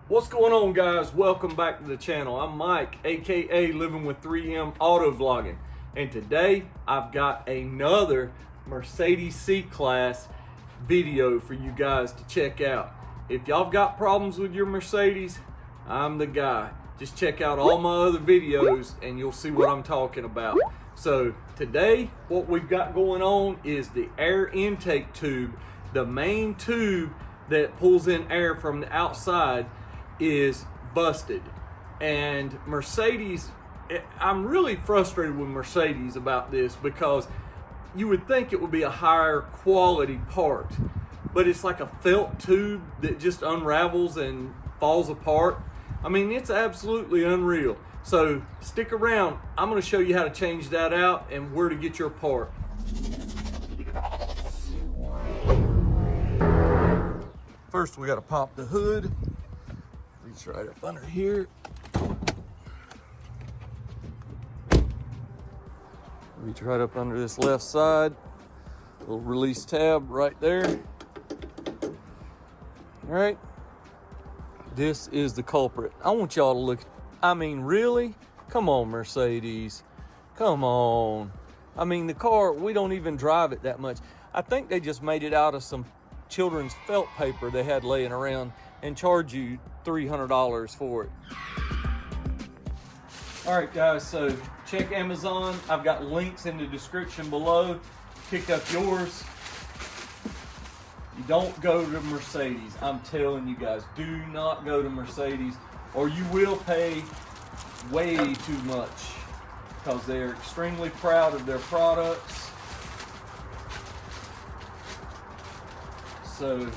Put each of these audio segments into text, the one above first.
What's going on, guys? Welcome back to the channel. I'm Mike, aka Living with 3M Auto Vlogging, and today I've got another Mercedes C-Class video for you guys to check out. If y'all got problems with your Mercedes, I'm the guy. Just check out all my other videos and you'll see what I'm talking about. So today what we've got going on is the air intake tube. The main tube that pulls in air from the outside is busted, and Mercedes, I'm really frustrated with Mercedes about this because you would think it would be a higher quality part, but it's like a felt tube that just unravels and falls apart. I mean, it's absolutely unreal. So stick around. I'm going to show you how to change that out and where to get your part. First, we got to pop the hood. Reach right up under here. Reach right up under this left side. Little release tab right there. All right. This is the culprit. I want y'all to look. I mean, really? Come on, Mercedes. Come on. I mean, the car, we don't even drive it that much. I think they just made it out of some children's felt paper they had laying around and charge you $300 for it. All right, guys, so check Amazon. I've got links in the description below. Pick up yours. You don't go to Mercedes. I'm telling you guys, do not go to Mercedes, or you will pay way too much because they're extremely proud of their products. So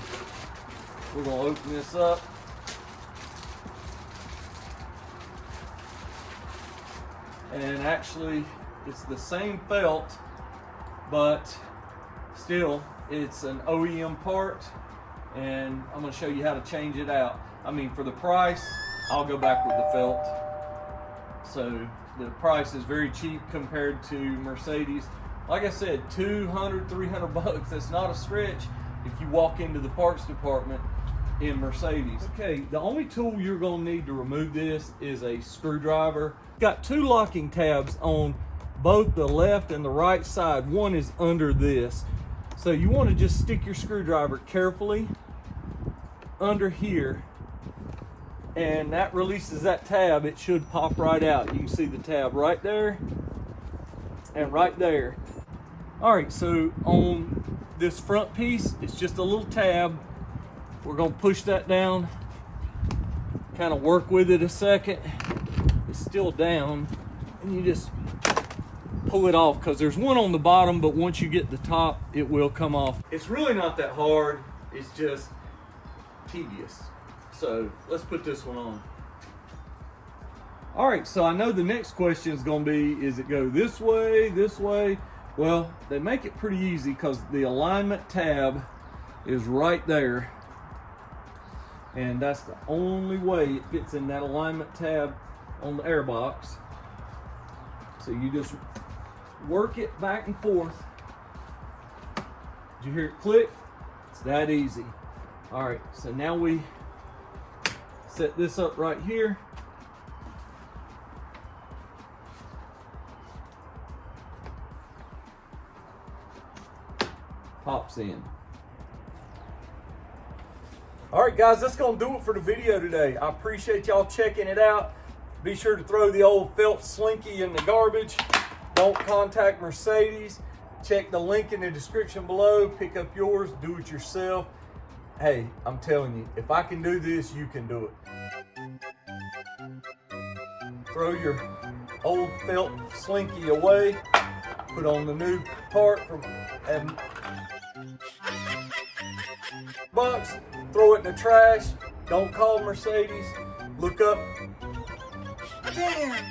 we're gonna open this up. And actually it's the same felt, but still it's an OEM part, and I'm gonna show you how to change it out. I mean, for the price, I'll go back with the felt. So the price is very cheap compared to Mercedes. Like I said, 200, 300 bucks, that's not a stretch if you walk into the parts department in Mercedes. Okay, the only tool you're gonna need to remove this is a screwdriver. Got two locking tabs on both the left and the right side. One is under this. So you wanna just stick your screwdriver carefully under here, and that releases that tab. It should pop right out. You can see the tab right there and right there. All right, so on this front piece, it's just a little tab. We're gonna push that down, kind of work with it a second. It's still down, and you just pull it off, because there's one on the bottom, but once you get the top, it will come off. It's really not that hard, it's just tedious. So let's put this one on. All right, so I know the next question is gonna be, is it go this way, this way? Well, they make it pretty easy because the alignment tab is right there. And that's the only way it fits in that alignment tab on the airbox. So you just work it back and forth. Did you hear it click? It's that easy. All right, so now we set this up right here. Pops in. All right, guys, that's gonna do it for the video today. I appreciate y'all checking it out. Be sure to throw the old felt slinky in the garbage. Don't contact Mercedes. Check the link in the description below. Pick up yours, do it yourself. Hey, I'm telling you, if I can do this, you can do it. Throw your old felt slinky away. Put on the new part from box, throw it in the trash. Don't call Mercedes. Look up. Damn.